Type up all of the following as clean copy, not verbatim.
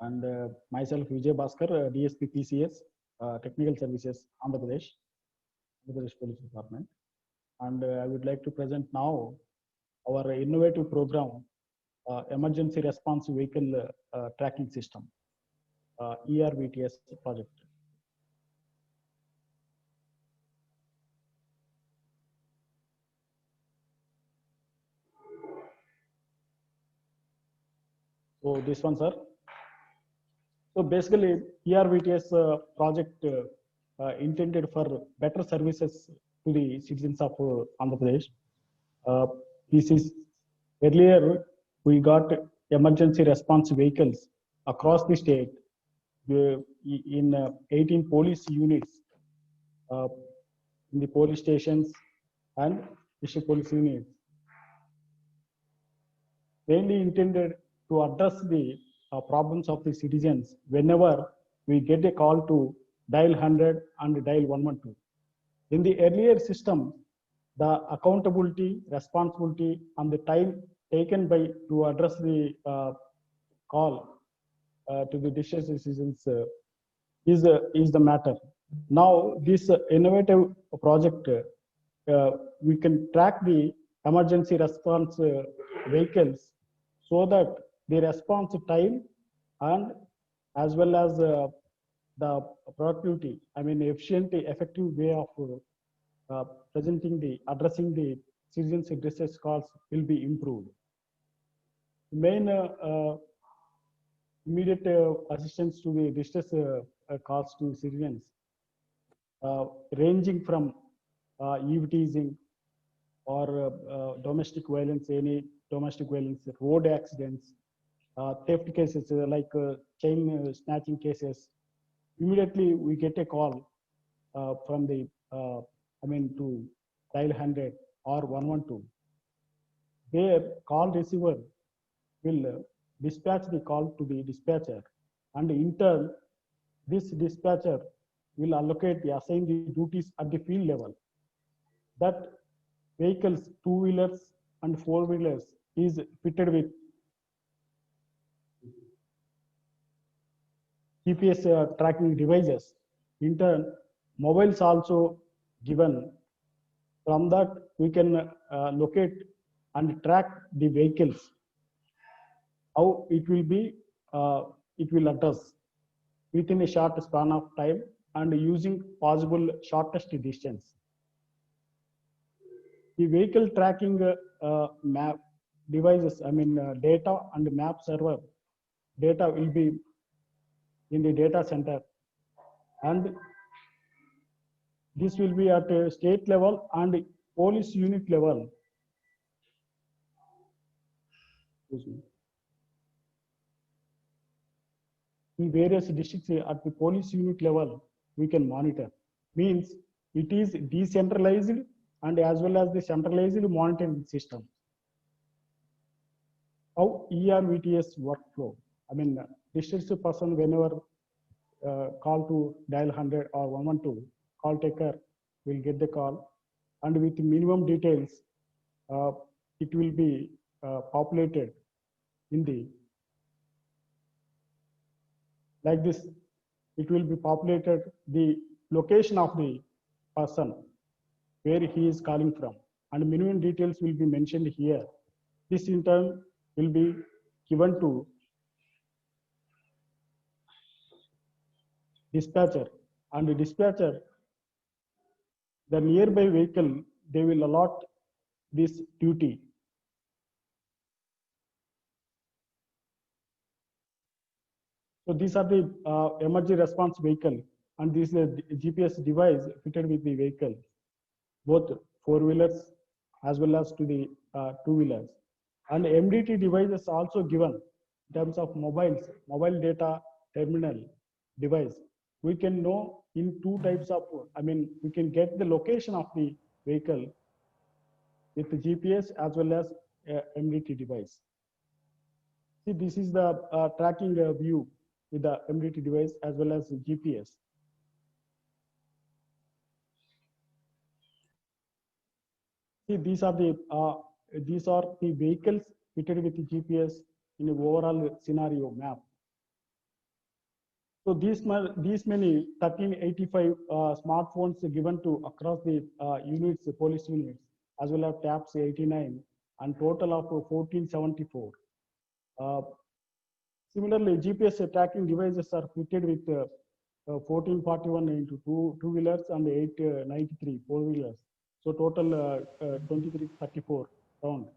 and myself Vijay Bhaskar, DSP PCS, Technical Services, Andhra Pradesh Police Department. And I would like to present now our innovative program, Emergency Response Vehicle Tracking System, ERVTS project. So this one, sir. So basically, ERVTS project intended for better services to the citizens of Andhra Pradesh. This is earlier we got emergency response vehicles across the state in 18 police units uh, in the police stations and district police units, mainly intended to address the problems of the citizens whenever we get a call to dial 100 and dial 112. In the earlier system, the accountability, responsibility, and the time taken by to address the call to the distress citizens is the matter. Now, this innovative project, we can track the emergency response vehicles so that the response time and as well as the productivity, I mean, efficient, effective way of presenting the addressing the citizens' distress calls will be improved. The main immediate assistance to the distress calls to citizens, ranging from eve teasing or domestic violence, any domestic violence, road accidents, theft cases like chain snatching cases. Immediately we get a call from the, to dial 100 or 112. Their call receiver will dispatch the call to the dispatcher, and in turn, this dispatcher will allocate the assign the duties at the field level. That vehicles, two-wheelers and four-wheelers is fitted with GPS tracking devices. In turn, mobiles also given. From that, we can locate and track the vehicles. How it will be, it will address within a short span of time and using possible shortest distance. The vehicle tracking map devices, data and map server data will be in the data center, and this will be at a state level and police unit level. In various districts at the police unit level, we can monitor. Means it is decentralized and as well as the centralized monitoring system. How ERVTS workflow? Districts person whenever call to dial 100 or 112, call taker will get the call, and with minimum details, it will be populated in the like this. It will be populated the location of the person where he is calling from, and minimum details will be mentioned here. This in turn will be given to dispatcher, and the dispatcher, the nearby vehicle, they will allot this duty. So these are the emergency response vehicle, and this is a GPS device fitted with the vehicle, both four-wheelers as well as to the two-wheelers. And MDT devices also given in terms of mobiles, mobile data terminal device. We can know in two types of, we can get the location of the vehicle with the GPS as well as MDT device. See, this is the tracking view with the MDT device as well as GPS. See, these are the vehicles fitted with the GPS in an overall scenario map. So these many 1385 smartphones given to across the units, police units, as well as TAPS 89, and total of 1474. Similarly, GPS tracking devices are fitted with 1441 into two-wheelers and 893 four-wheelers. So total 2334 round.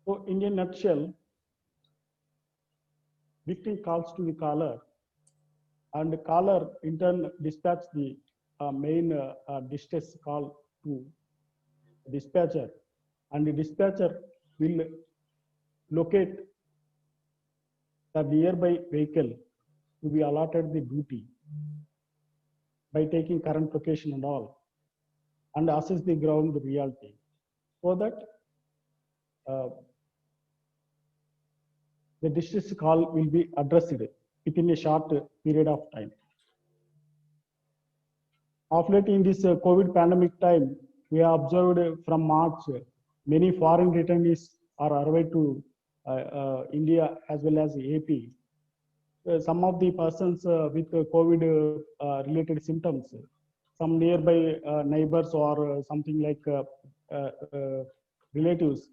So in a nutshell, victim calls to the caller, and the caller in turn dispatch the main distress call to dispatcher, and the dispatcher will locate the nearby vehicle to be allotted the duty by taking current location and all, and assess the ground reality, so that the distress call will be addressed within a short period of time. Of late, in this COVID pandemic time, we have observed from March, many foreign returnees are arrived to India as well as AP. Some of the persons with COVID related symptoms, some nearby neighbors or something like relatives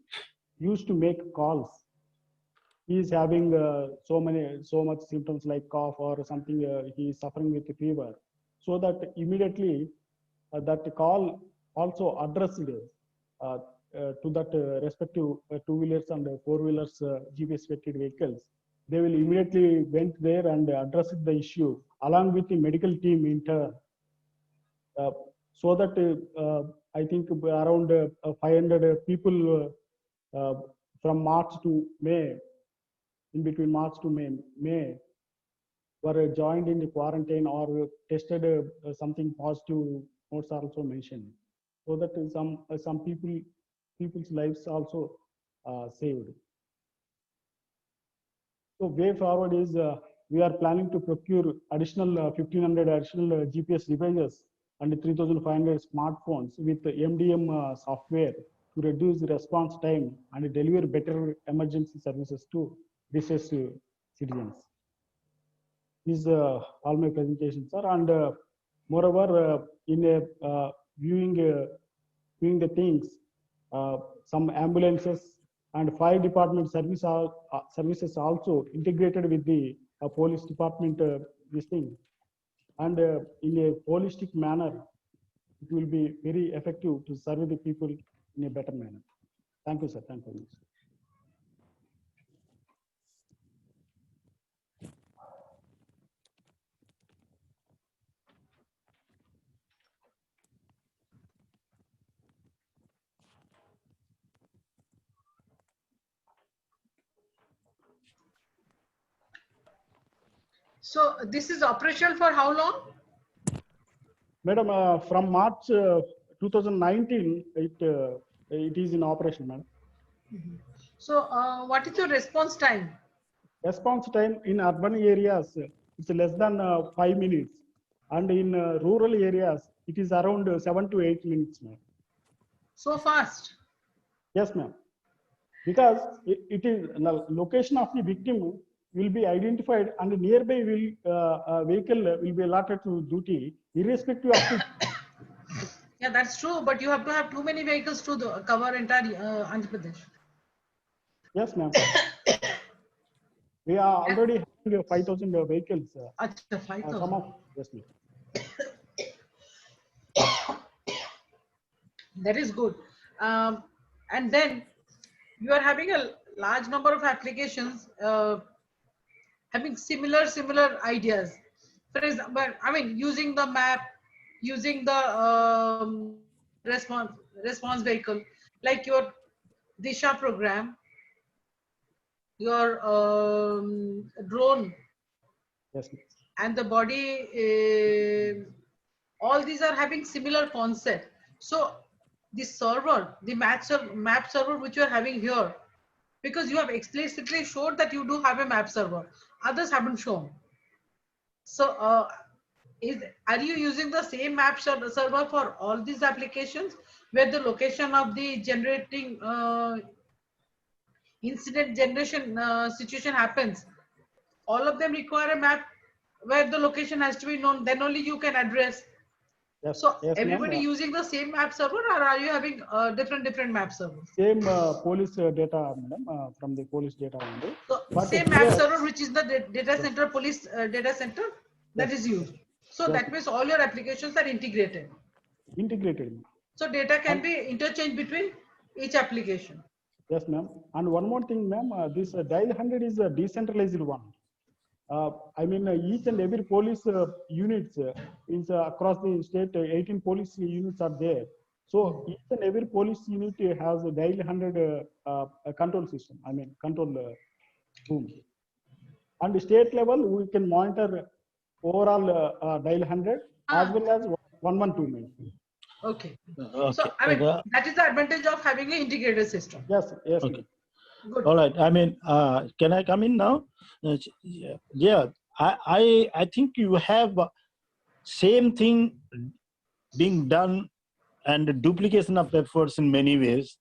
used to make calls. He is having so much symptoms like cough or something, he is suffering with fever, so that immediately that call also addressed to that respective two-wheelers and four-wheelers GPS fitted vehicles. They will immediately went there and addressed the issue along with the medical team in turn, so that I think around 500 people from March to May, in between March to May were joined in the quarantine or tested something positive notes are also mentioned, so that some people's lives also saved. So way forward is we are planning to procure additional 1500 additional GPS devices and 3500 smartphones with the MDM software to reduce the response time and deliver better emergency services to distressed citizens. These all my presentations, sir. And moreover, in a viewing the things, some ambulances and fire department services also integrated with the police department this thing, and in a holistic manner, it will be very effective to serve the people in a better manner. Thank you, sir. Thank you. So this is operational for how long? Madam, from March 2019, it is in operation, madam. So what is your response time? Response time in urban areas, it's less than 5 minutes, and in rural areas, it is around 7 to 8 minutes, ma'am. So fast? Yes, ma'am. Because it is the location of the victim will be identified, and nearby vehicle will be allotted to duty, irrespective of the. Yeah, that's true. But you have to have too many vehicles to cover entire Andhra Pradesh. Yes, ma'am. We are already having 5,000 vehicles. 5,000. Some of, yes, ma'am. That is good. And then you are having a large number of applications having similar ideas. For example, I mean, using the map, using the response vehicle, like your Disha program, your drone, Yes, ma'am. and the body. All these are having similar concept. So the server, the map server which you are having here, because you have explicitly showed that you do have a map server, others haven't shown. So are you using the same map server for all these applications, where the location of the generating incident generation situation happens, all of them require a map where the location has to be known. Then only you can address. Yes, So yes, ma'am. everybody using the same map server, or are you having different map servers? Same police data, madam, from the police data only. So But same here, map server, which is the data center, police data center, that yes, is used. So yes, that means all your applications are integrated. integrated. So data can And be interchanged between each application. yes, ma'am. And one more thing, ma'am, this dial 100 is a decentralized one. I mean, each and every police units is across the state, 18 police units are there. So each and every police unit has a dial 100 a control system. I mean, control room. And the state level, we can monitor overall dial 100 as well as 112. Ma'am. Okay. Okay. So I mean, that is the advantage of having an integrated system. Yes, yes. Okay. Ma'am. Good. All right. I mean, can I come in now? Yeah. I think you have same thing being done and duplication of efforts in many ways,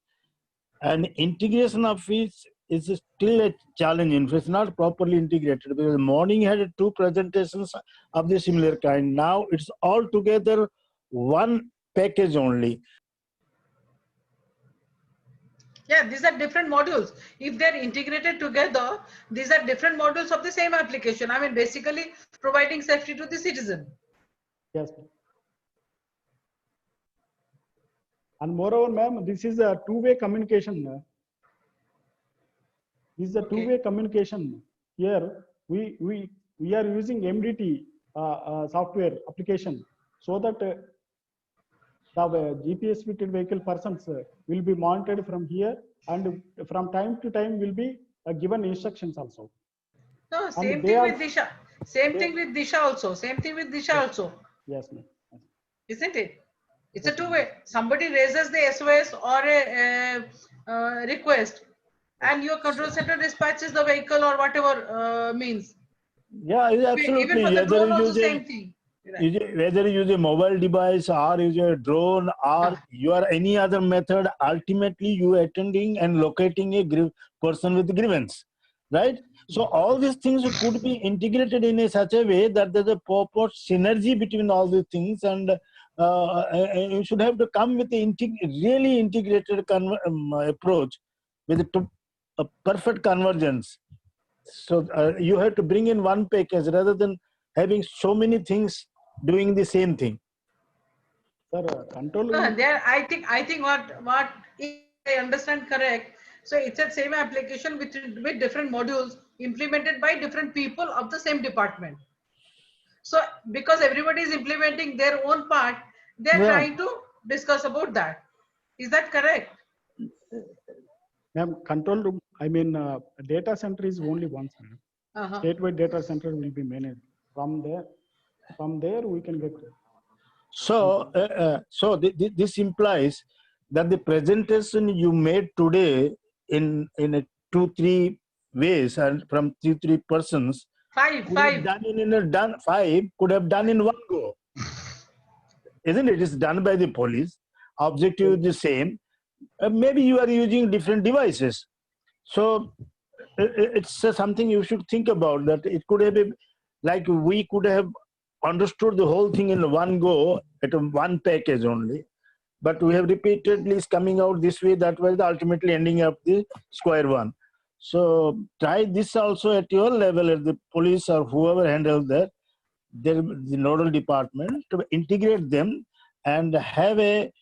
and integration of it is still a challenge. It's not properly integrated because morning had two presentations of the similar kind. Now it's all together one package only. Yeah, these are different modules. If they're integrated together, these are different modules of the same application. I mean, basically providing safety to the citizen. Yes. And moreover, ma'am, this is a two-way communication. This is a two-way communication. Here, we are using MDT software application so that the GPS fitted vehicle persons will be monitored from here, and from time to time will be given instructions also. No, And same they thing are- with Disha. Same thing with Disha also. Same thing with Disha also. Yes, ma'am. Isn't it? It's a two-way. Somebody raises the SOS or a request, and your control center dispatches the vehicle or whatever means. Yeah, Even absolutely. for the Whether drone you also use a same thing. Right. whether you use a mobile device or use a drone or Yeah. you are any other method, ultimately you attending and locating a person with grievance, right? So all these things could be integrated in a such a way that there's a proper synergy between all these things, and you should have to come with a really integrated approach with a perfect convergence. So you have to bring in one package rather than having so many things doing the same thing. Sir, control. There, I think what if I understand correct. So it's a same application with different modules implemented by different people of the same department. So because everybody is implementing their own part, they're Yeah. trying to discuss about that. Is that correct? Ma'am, control room, I mean, data center is only once, madam. Uh-huh. Statewide data center will be managed. From there we can get. So, this implies that the presentation you made today in a 2-3 ways and from 3 persons Five. could have done could have done in one go, isn't it? It's done by the police. Objective is the same. Maybe you are using different devices. So it's something you should think about, that it could have been like we could have understood the whole thing in one go at one package only, but we have repeatedly coming out this way, that way, ultimately ending up the square one. So try this also at your level, at the police or whoever handles that, the nodal department, to integrate them and have a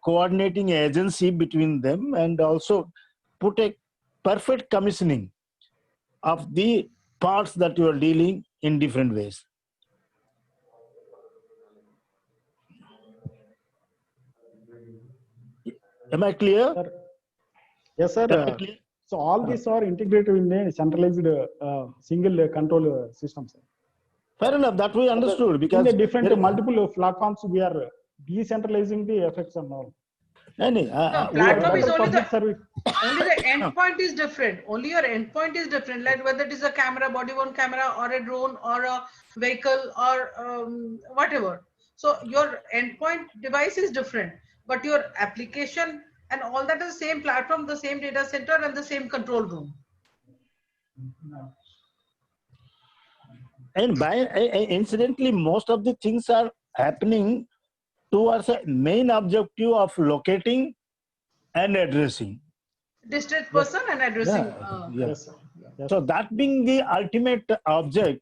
coordinating agency between them, and also put a perfect commissioning of the parts that you are dealing in different ways. Am I clear? Sir, yes, sir. Am I clear? So all these are integrated in a centralized single control system, sir. Fair enough, that we understood, because In the different multiple platforms, we are decentralizing the effects and all. No, Platform is Better only public the service. only the endpoint is different. Only your endpoint is different. Like whether it is a camera, body-worn camera, or a drone, or a vehicle, or whatever. So your endpoint device is different, but your application And all that is the same platform, the same data center, and the same control room. And incidentally, most of the things are happening towards a main objective of locating and addressing. District person and addressing. Yeah. Yes, sir. Yes. So that being the ultimate object,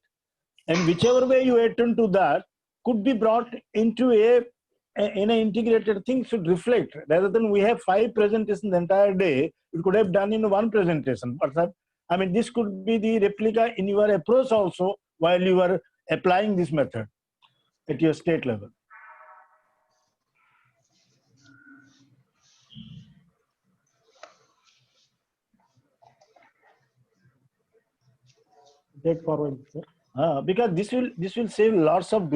and whichever way you attend to that, could be brought into in an integrated thing should reflect. Rather than we have 5 presentations the entire day, you could have done in one presentation. I mean, this could be the replica in your approach also while you are applying this method at your state level. Take forward, sir. Because this will save lots of